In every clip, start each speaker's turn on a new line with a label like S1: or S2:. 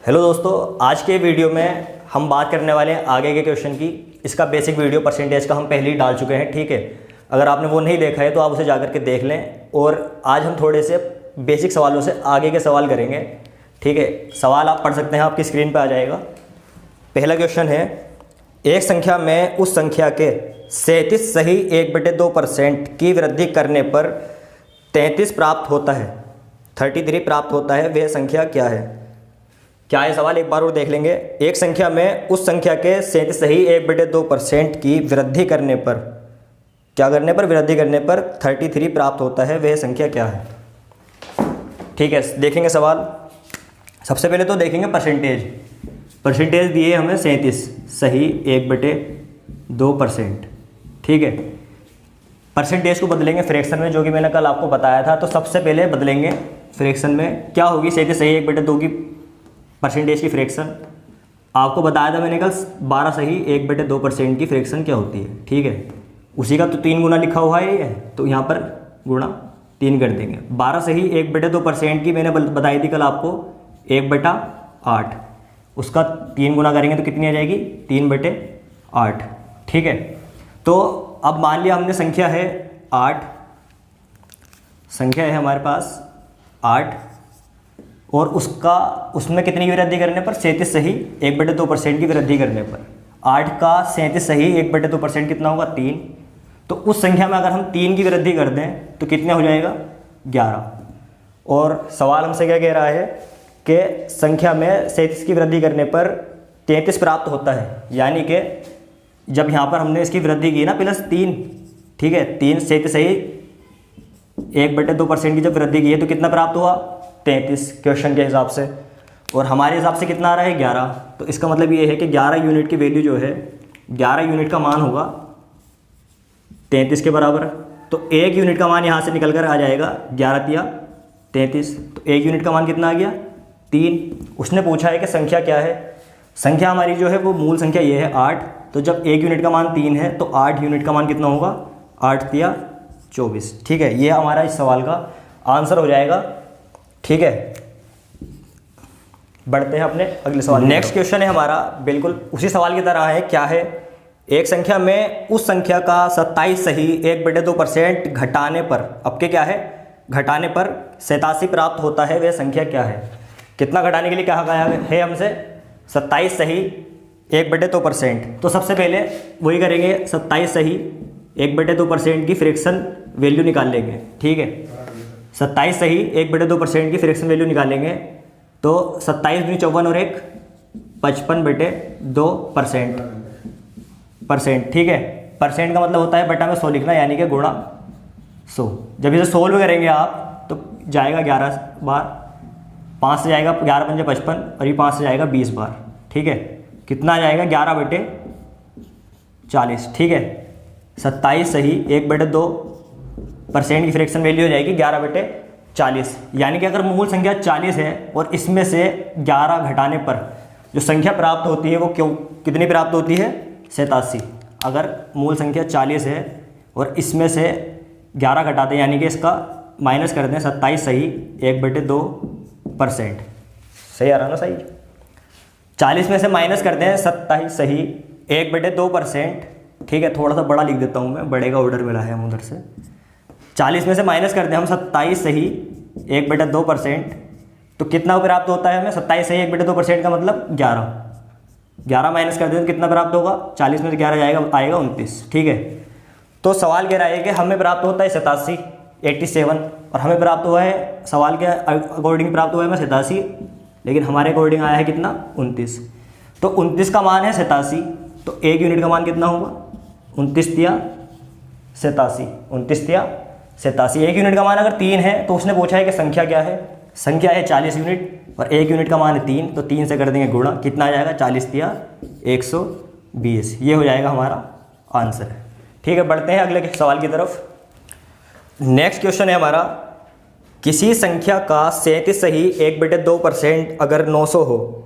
S1: Hello दोस्तों, आज के वीडियो में हम बात करने वाले हैं आगे के क्वेश्चन की। इसका बेसिक वीडियो परसेंटेज का हम पहले ही डाल चुके हैं, ठीक है। अगर आपने वो नहीं देखा है तो आप उसे जाकर के देख लें। और आज हम थोड़े से बेसिक सवालों से आगे के सवाल करेंगे, ठीक है। सवाल आप पढ़ सकते हैं, आपकी स्क्रीन पर आ जाएगा। पहला क्वेश्चन है, एक संख्या में उस संख्या के 37 सही 1/2% की वृद्धि करने पर 33 प्राप्त होता है, 33 प्राप्त होता है, वह संख्या क्या है? क्या है सवाल, एक बार और देख लेंगे। एक संख्या में उस संख्या के 37 सही 1/2% की वृद्धि करने पर, क्या करने पर? वृद्धि करने पर 33 प्राप्त होता है, वह संख्या क्या है? ठीक है, देखेंगे सवाल। सबसे पहले तो देखेंगे परसेंटेज। परसेंटेज दिए हमें 37 सही 1/2%, ठीक है। परसेंटेज को बदलेंगे फ्रैक्शन में, जो कि मैंने कल आपको बताया था। तो सबसे पहले बदलेंगे फ्रैक्शन में। क्या होगी 37 सही 1/2 की परसेंटेज की फ्रैक्शन? आपको बताया था मैंने कल 12 सही 1/2% की फ्रैक्शन क्या होती है, ठीक है। उसी का तो 3 गुना लिखा हुआ है ये, तो यहाँ पर गुणा 3 कर देंगे। 12 सही 1/2% की मैंने बताई थी कल आपको 1/8, उसका 3 गुना करेंगे तो कितनी आ जाएगी? 3/8, ठीक है। तो अब मान लिया हमने संख्या है 8, संख्या है हमारे पास 8, और उसमें कितनी की वृद्धि करने पर? 37 सही 1/2% की वृद्धि करने पर। 8 का 37 सही 1/2% कितना होगा? 3। तो उस संख्या में अगर हम 3 की वृद्धि कर दें तो कितना हो जाएगा? 11। और सवाल हमसे क्या कह रहा है कि संख्या में 37 की वृद्धि करने पर 33 प्राप्त होता है, यानी कि जब यहाँ पर हमने इसकी वृद्धि की ना +3, ठीक है। 3 37 सही 1/2% की जब वृद्धि की है तो कितना प्राप्त हुआ? 33 क्वेश्चन के हिसाब से। और हमारे हिसाब से कितना आ रहा है? 11। तो इसका मतलब ये है कि 11 यूनिट की वैल्यू जो है, 11 यूनिट का मान होगा 33 के बराबर। तो 1 यूनिट का मान यहाँ से निकल कर आ जाएगा 11 तिया 33। तो 1 यूनिट का मान कितना आ गया? 3। उसने पूछा है कि संख्या क्या है। संख्या हमारी जो है वो मूल संख्या ये है 8। तो जब 1 यूनिट का मान 3 है तो 8 यूनिट का मान कितना होगा? 8 तिया 24, ठीक है। ये हमारा इस सवाल का आंसर हो जाएगा, ठीक है। बढ़ते हैं अपने अगले सवाल। नेक्स्ट क्वेश्चन है हमारा, बिल्कुल उसी सवाल की तरह है। क्या है? एक संख्या में उस संख्या का 27 सही 1/2% घटाने पर, अब के क्या है? घटाने पर 87 प्राप्त होता है, वह संख्या क्या है? कितना घटाने के लिए कहा गया है हमसे? 27 सही 1/2%। तो सबसे पहले वही करेंगे, 27 सही 1/2% की फ्रैक्शन वैल्यू निकाल लेंगे, ठीक है। 27 सही 1/2% की फ्रैक्शन वैल्यू निकालेंगे तो 27 दूनी 54 और 1 55/2%, ठीक है। परसेंट का मतलब होता है बटा में 100 लिखना, यानी कि गुणा 100। जब इसे सोल्व करेंगे आप तो जाएगा 11 बार, 5 से जाएगा 11 पंजे 55, और ये 5 से जाएगा 20 बार, ठीक है। कितना आ जाएगा? 11/40, ठीक है। 27 सही 1/2% की फ्रैक्शन वैल्यू हो जाएगी 11/40, यानी कि अगर मूल संख्या 40 है और इसमें से 11 घटाने पर जो संख्या प्राप्त होती है वो कितनी प्राप्त होती है? 87। अगर मूल संख्या 40 है और इसमें से 11 घटाते हैं, यानी कि इसका माइनस कर दें, 27 सही 1/2%, सही आ रहा ना? सही। 40 में से माइनस कर दें 27 सही 1/2%, ठीक है। थोड़ा सा बड़ा लिख देता हूँ मैं, बड़े का ऑर्डर मिला है हम उधर से। 40 में से माइनस कर दें हम 27 सही 1/2%, तो कितना प्राप्त होता है हमें? 27 सही 1/2% का मतलब 11। 11 माइनस कर दें तो कितना प्राप्त होगा? 40 में से 11 आएगा 29, ठीक है। तो सवाल कह रहा है कि हमें प्राप्त होता है 87 और हमें प्राप्त हुआ है, सवाल के अकॉर्डिंग प्राप्त हुआ है हमें 87, लेकिन हमारे अकॉर्डिंग आया है कितना? 29। तो 29 का मान है 87, तो 1 यूनिट का मान कितना होगा? 29 तिया 87, 29 तिया 87। 1 यूनिट का मान अगर 3 है तो उसने पूछा है कि संख्या क्या है। संख्या है 40 यूनिट और 1 यूनिट का मान है 3, तो 3 से कर देंगे गुणा, कितना आ जाएगा? 40 तिया 120। ये हो जाएगा हमारा आंसर, ठीक है। बढ़ते हैं अगले सवाल की तरफ। नेक्स्ट क्वेश्चन है हमारा, किसी संख्या का 37 सही 1/2% अगर 900 हो,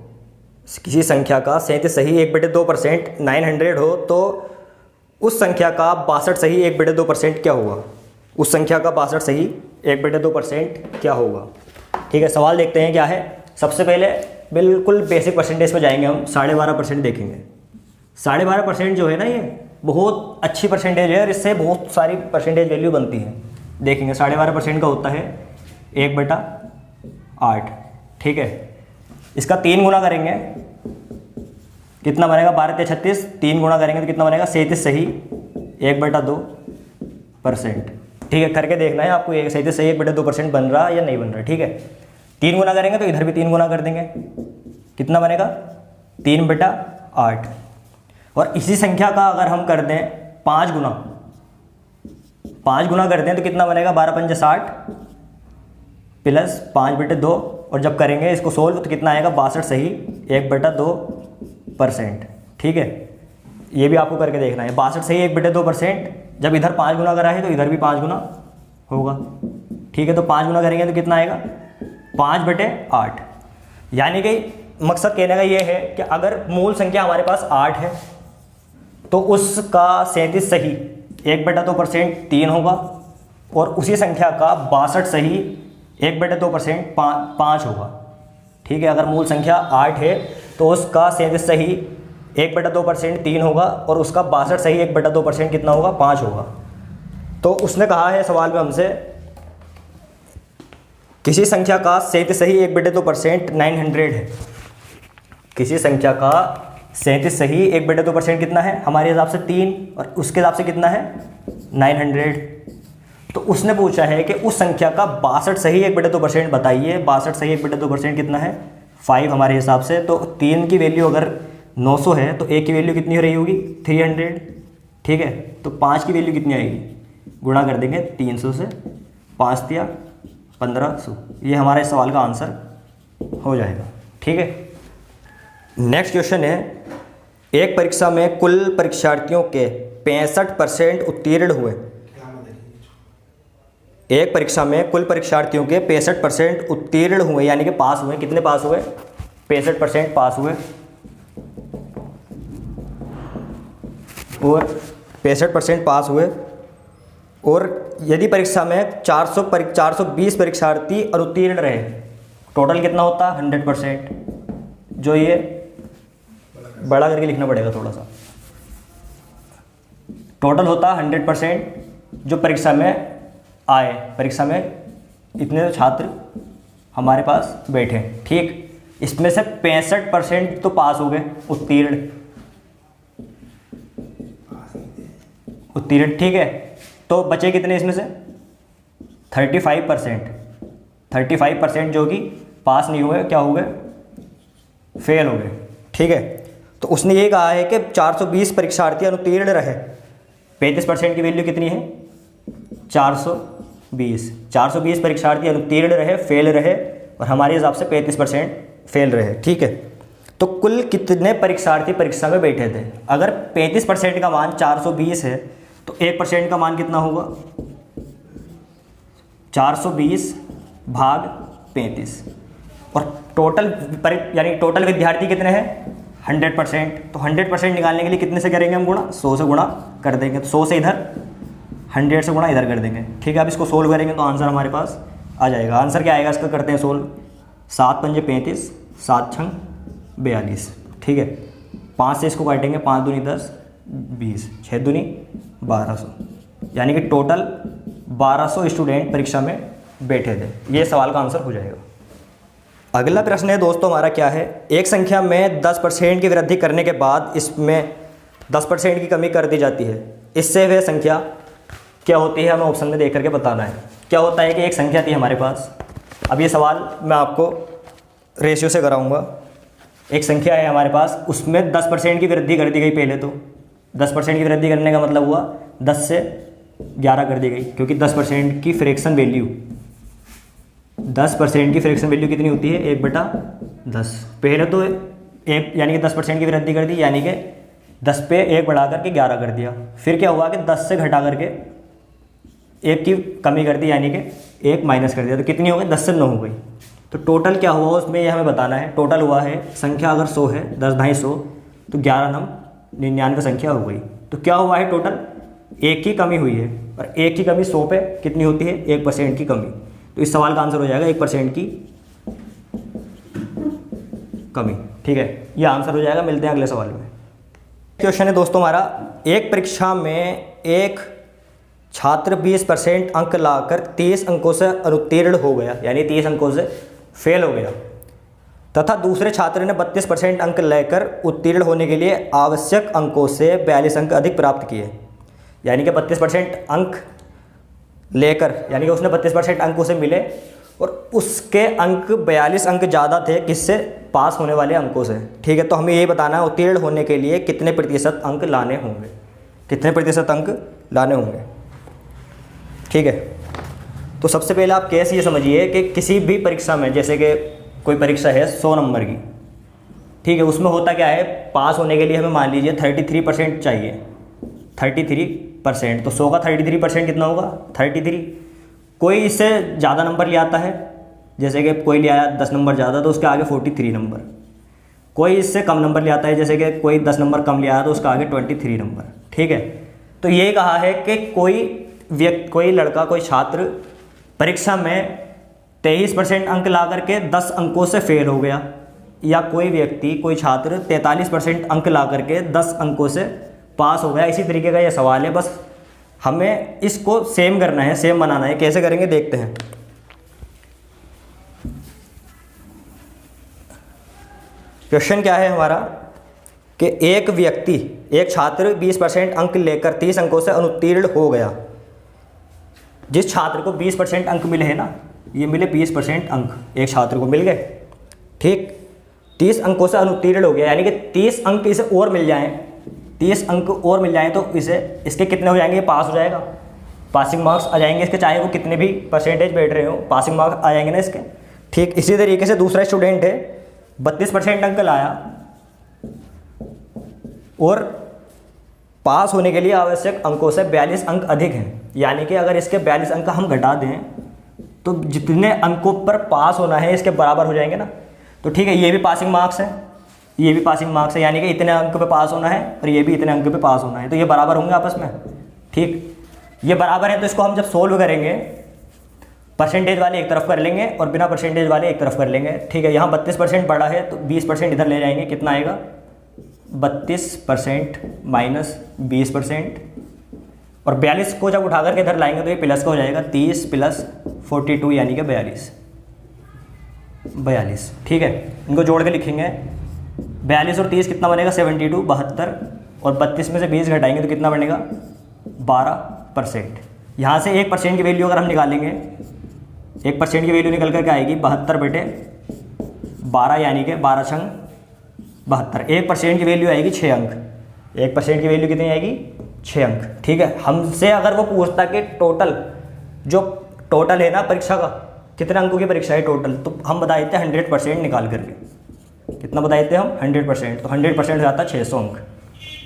S1: किसी संख्या का 37 सही 1/2% 900 हो, तो उस संख्या का 62 सही 1/2% क्या होगा? उस संख्या का 62 सही 1/2% क्या होगा? ठीक है, सवाल देखते हैं क्या है। सबसे पहले बिल्कुल बेसिक परसेंटेज पे जाएंगे हम, 12.5% देखेंगे। 12.5% जो है ना, ये बहुत अच्छी परसेंटेज है और इससे बहुत सारी परसेंटेज वैल्यू बनती है। देखेंगे 12.5% का होता है 1/8, ठीक है। इसका 3 गुना करेंगे, कितना बनेगा? 12 × 36, 3 गुना करेंगे तो कितना बनेगा? 37 सही 1/2%, ठीक है। करके देखना है आपको, 37 सही 1/2% बन रहा या नहीं बन रहा, ठीक है। 3 गुना करेंगे तो इधर भी 3 गुना कर देंगे, कितना बनेगा? 3/8। और इसी संख्या का अगर हम कर दें 5 गुना, 5 गुना करते हैं तो कितना बनेगा? 12 × 5 = 60 प्लस 5/2, और जब करेंगे इसको सोल्व तो कितना आएगा? 62 सही 1/2%, ठीक है। ये भी आपको करके देखना है, 62 सही 1/2%। जब इधर 5 गुना करा है तो इधर भी 5 गुना होगा, ठीक है। तो 5 गुना करेंगे तो कितना आएगा? 5/8। यानी कि मकसद कहने का ये है कि अगर मूल संख्या हमारे पास 8 है तो उसका 37 सही 1/2% 3 होगा, और उसी संख्या का 62 सही 1/2% 5 होगा, ठीक है। अगर मूल संख्या 8 है तो उसका 37 सही 1/2% 3 होगा, और उसका 62 सही 1/2% कितना होगा? 5 होगा। तो उसने कहा है सवाल में हमसे, किसी संख्या का 37 सही 1/2% 900 है। किसी संख्या का 37 सही 1/2% कितना है? हमारे हिसाब से 3, और उसके हिसाब से कितना है? 900। तो उसने पूछा है कि उस संख्या का 62 सही 1/2% बताइए। 62 सही 1/2% कितना है? 5 हमारे हिसाब से। तो 3 की वैल्यू अगर 900 है तो 1 की वैल्यू कितनी हो रही होगी? 300, ठीक है। तो 5 की वैल्यू कितनी आएगी? गुणा कर देंगे 300 से, 5 × 1500। ये हमारे सवाल का आंसर हो जाएगा, ठीक है। नेक्स्ट क्वेश्चन है, एक परीक्षा में कुल परीक्षार्थियों के 65% उत्तीर्ण हुए। एक परीक्षा में कुल परीक्षार्थियों के 65% उत्तीर्ण हुए, यानी कि पास हुए। कितने पास हुए? 65% पास हुए। और 65% पास हुए। और यदि परीक्षा में 420 परीक्षार्थी अनुत्तीर्ण रहे, टोटल कितना होता? 100%। जो ये बड़ा करके लिखना पड़ेगा थोड़ा सा। टोटल होता 100% जो परीक्षा में आए, परीक्षा में इतने छात्र हमारे पास बैठे, ठीक। इसमें से 65% तो पास हो गए, उत्तीर्ण, ठीक है। तो बचे कितने इसमें से? 35% जो कि पास नहीं हुए, क्या हो गए? फेल हो गए, ठीक है। तो उसने ये कहा है कि 420 परीक्षार्थी अनुत्तीर्ण रहे। 35% की वैल्यू कितनी है? 420 परीक्षार्थी अनुत्तीर्ण रहे, फेल रहे, और हमारे हिसाब से 35% फेल रहे, ठीक है। तो कुल कितने परीक्षार्थी परीक्षा में बैठे थे? अगर 35% का मान 420 है तो 1% का मान कितना होगा? 420 भाग 35। और टोटल यानी टोटल विद्यार्थी कितने हैं? 100%। तो 100% निकालने के लिए कितने से करेंगे हम गुणा? 100 से गुणा कर देंगे। तो 100 से इधर, 100 से गुणा इधर कर देंगे, ठीक है। अब इसको सोल्व करेंगे तो आंसर हमारे पास आ जाएगा। आंसर क्या आएगा इसका? करते हैं सोल्व। 7 × 5 = 35, 7 × 6 = 42, ठीक है। 5 से इसको काटेंगे, 5 दूनी 10, 20, 6 दूनी 1200, यानी कि टोटल 1200 स्टूडेंट परीक्षा में बैठे थे। ये सवाल का आंसर हो जाएगा। अगला प्रश्न है दोस्तों हमारा, क्या है? एक संख्या में 10% की वृद्धि करने के बाद इसमें 10% की कमी कर दी जाती है। इससे वह संख्या क्या होती है? हमें ऑप्शन में देख करके बताना है। क्या होता है कि एक संख्या थी हमारे पास, अब ये सवाल मैं आपको रेशियो से कराऊंगा। एक संख्या है हमारे पास, उसमें 10% की वृद्धि कर दी गई। पहले तो 10% की वृद्धि करने का मतलब हुआ 10 से 11 कर दी गई, क्योंकि 10% की फ्रैक्शन वैल्यू, 10% की फ्रैक्शन वैल्यू कितनी होती है? 1/10। पहले तो एक, यानी कि 10% की वृद्धि कर दी, यानी कि 10 पे 1 बढ़ा करके 11 कर दिया। फिर क्या हुआ कि 10 से घटा करके 1 की कमी कर दी, यानी कि 1 माइनस कर दिया। तो कितनी हो गई? 10 से 9 हो गई। तो टोटल क्या हुआ उसमें, ये हमें बताना है। टोटल हुआ है, संख्या अगर 100 है, 10 × 100 तो 11 × 99 संख्या हो गई। तो क्या हुआ है? टोटल 1 की कमी हुई है, और 1 की कमी 100 पे कितनी होती है? 1% की कमी। तो इस सवाल का आंसर हो जाएगा 1% की कमी। ठीक है, ये आंसर हो जाएगा। मिलते हैं अगले सवाल में। क्वेश्चन है दोस्तों हमारा, एक परीक्षा में एक छात्र 20% अंक लाकर 30 अंकों से अनुत्तीर्ण हो गया, यानी 30 अंकों से फेल हो गया, तथा दूसरे छात्र ने 32% अंक लेकर उत्तीर्ण होने के लिए आवश्यक अंकों से 42 अंक अधिक प्राप्त किए। यानी कि 32% अंक लेकर, यानी कि उसने 32% अंक उसे मिले और उसके अंक 42 अंक ज़्यादा थे किससे? पास होने वाले अंकों से। ठीक है, तो हमें ये बताना है उत्तीर्ण होने के लिए कितने प्रतिशत अंक लाने होंगे, कितने प्रतिशत अंक लाने होंगे। ठीक है, तो सबसे पहले आप केस ये समझिए कि किसी भी परीक्षा में, जैसे कि कोई परीक्षा है 100 नंबर की, ठीक है, उसमें होता क्या है, पास होने के लिए हमें मान लीजिए 33% चाहिए, 33%। तो 100 का 33% कितना होगा? 33। कोई इससे ज़्यादा नंबर ले आता है, जैसे कि कोई ले आया 10 नंबर ज़्यादा, तो उसके आगे 43 नंबर। कोई इससे कम नंबर ले आता है, जैसे कि कोई 10 नंबर कम ले आया तो उसका आगे 23 नंबर। ठीक है, तो ये कहा है कि कोई लड़का, कोई छात्र परीक्षा में 23% अंक ला करके 10 अंकों से फेल हो गया, या कोई व्यक्ति, कोई छात्र 43% अंक ला करके 10 अंकों से पास हो गया। इसी तरीके का ये सवाल है, बस हमें इसको सेम करना है, सेम बनाना है। कैसे करेंगे देखते हैं। क्वेश्चन क्या है हमारा कि एक छात्र 20% अंक लेकर 30 अंकों से अनुत्तीर्ण हो गया। जिस छात्र को 20% अंक मिले हैं ना, ये मिले 20% अंक एक छात्र को मिल गए, ठीक, 30 अंकों से अनुत्तीर्ण हो गया, यानी कि 30 अंक इसे और मिल जाएं, 30 अंक और मिल जाएं तो इसके कितने हो जाएंगे? ये पास हो जाएगा, पासिंग मार्क्स आ जाएंगे इसके, चाहे वो कितने भी परसेंटेज बैठ रहे हो, पासिंग मार्क्स आ जाएंगे ना इसके। ठीक, इसी तरीके से दूसरा स्टूडेंट है, 32% अंक लाया और पास होने के लिए आवश्यक अंकों से 42 अंक अधिक हैं, यानी कि अगर इसके 42 अंक हम घटा दें तो जितने अंकों पर पास होना है इसके बराबर हो जाएंगे ना। तो ठीक है, ये भी पासिंग मार्क्स है, ये भी पासिंग मार्क्स है, यानी कि इतने अंक पे पास होना है और ये भी इतने अंक पे पास होना है, तो ये बराबर होंगे आपस में। ठीक, ये बराबर है, तो इसको हम जब सोल्व करेंगे परसेंटेज वाले एक तरफ कर लेंगे और बिना परसेंटेज वाले एक तरफ कर लेंगे। ठीक है, यहाँ 32% बड़ा है तो 20% इधर ले जाएंगे, कितना आएगा? 32% माइनस 20%, और 42 को जब उठा करके इधर लाएंगे तो ये प्लस का हो जाएगा, 30 प्लस 42 यानी कि 42। ठीक है, इनको जोड़ के लिखेंगे, 42 और 30 कितना बनेगा? 72, 72, और 32 में से 20 घटाएंगे तो कितना बनेगा? 12%। यहाँ से 1% की वैल्यू अगर हम निकालेंगे, 1% की वैल्यू निकल करके आएगी 72/12, यानी कि 12 छंग 72। 1% की वैल्यू आएगी 6 अंक, 1% की वैल्यू कितनी आएगी? 6 अंक। ठीक है, हमसे अगर वो पूछता कि टोटल है ना परीक्षा का, कितने अंकों की परीक्षा है टोटल, तो हम बता देते हैं 100% निकाल करके। कितना बता देते हैं हम? 100%। तो 100% हो जाता है 600 अंक।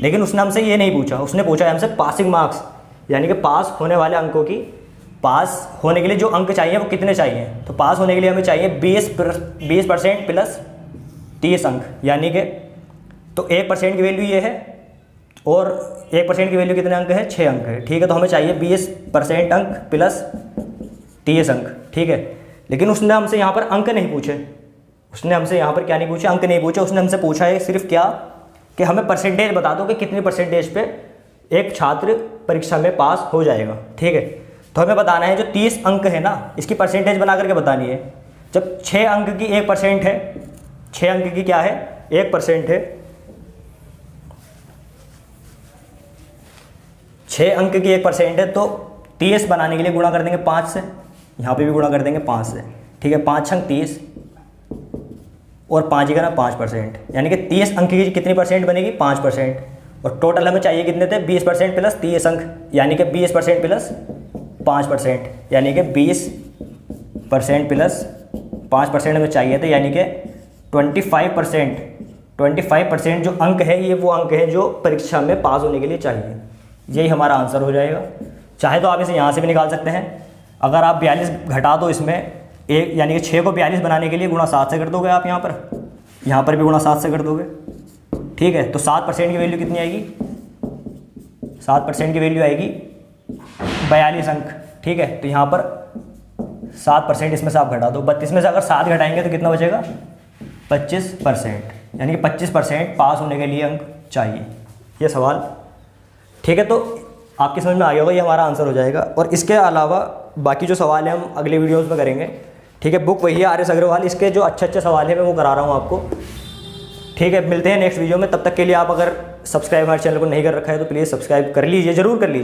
S1: लेकिन उसने हमसे ये नहीं पूछा, उसने पूछा हमसे पासिंग मार्क्स, यानी कि पास होने वाले अंकों की, पास होने के लिए जो अंक चाहिए वो कितने चाहिए। तो पास होने के लिए हमें चाहिए 20% प्लस 30 अंक, यानी कि तो 1% की वैल्यू ये है और 1% की वैल्यू कितने अंक है? 6 अंक है। ठीक है, तो हमें चाहिए 20% अंक प्लस 30 अंक। ठीक है, लेकिन उसने हमसे यहाँ पर अंक नहीं पूछे, उसने हमसे यहाँ पर क्या नहीं पूछा? अंक नहीं पूछे। उसने हमसे पूछा है सिर्फ क्या कि हमें परसेंटेज बता दो कि कितनी परसेंटेज पे एक छात्र परीक्षा में पास हो जाएगा। ठीक है, तो हमें बताना है जो 30 अंक है ना, इसकी परसेंटेज बना करके बतानी है। जब 6 अंक की 1% है, 6 अंक की क्या है? 1% है, 6 अंक की 1% है, तो 30 बनाने के लिए गुणा कर देंगे 5 से, यहाँ पे भी गुणा कर देंगे 5 से। ठीक है, 5 छंग 30 और 5 ही का ना 5%, यानी कि 30 अंक की कितनी परसेंट बनेगी? 5%। और टोटल हमें चाहिए कितने थे? 20% प्लस 30 अंक, यानी कि 20% प्लस 5%, यानी कि 20% प्लस 5% हमें चाहिए थे, यानी कि 25% जो अंक है ये वो अंक है जो परीक्षा में पास होने के लिए चाहिए। यही हमारा आंसर हो जाएगा। चाहे तो आप इसे यहाँ से भी निकाल सकते हैं। अगर आप 42 घटा दो इसमें एक, यानी कि 6 को 42 बनाने के लिए गुणा 7 से कर दोगे आप, यहाँ पर भी गुणा 7 से कर दोगे। ठीक है, तो 7% की वैल्यू कितनी आएगी? 7% की वैल्यू आएगी 42 अंक। ठीक है, तो यहाँ पर 7% इसमें से आप घटा दो, 32 में से अगर 7 घटाएंगे तो कितना बचेगा? 25%, यानी कि 25% पास होने के लिए अंक चाहिए, ये सवाल। ठीक है, तो आपकी समझ में आ गया होगा, ये हमारा आंसर हो जाएगा। और इसके अलावा बाकी जो सवाल हैं हम अगले वीडियोस में करेंगे। ठीक है, बुक वही है आर एस अग्रवाल, इसके जो अच्छे अच्छे सवाल हैं मैं वो करा रहा हूँ आपको। ठीक है, मिलते हैं नेक्स्ट वीडियो में, तब तक के लिए आप अगर सब्सक्राइब हमारे चैनल को नहीं कर रखा है तो प्लीज़ सब्सक्राइब कर लीजिए, ज़रूर कर लीजिए।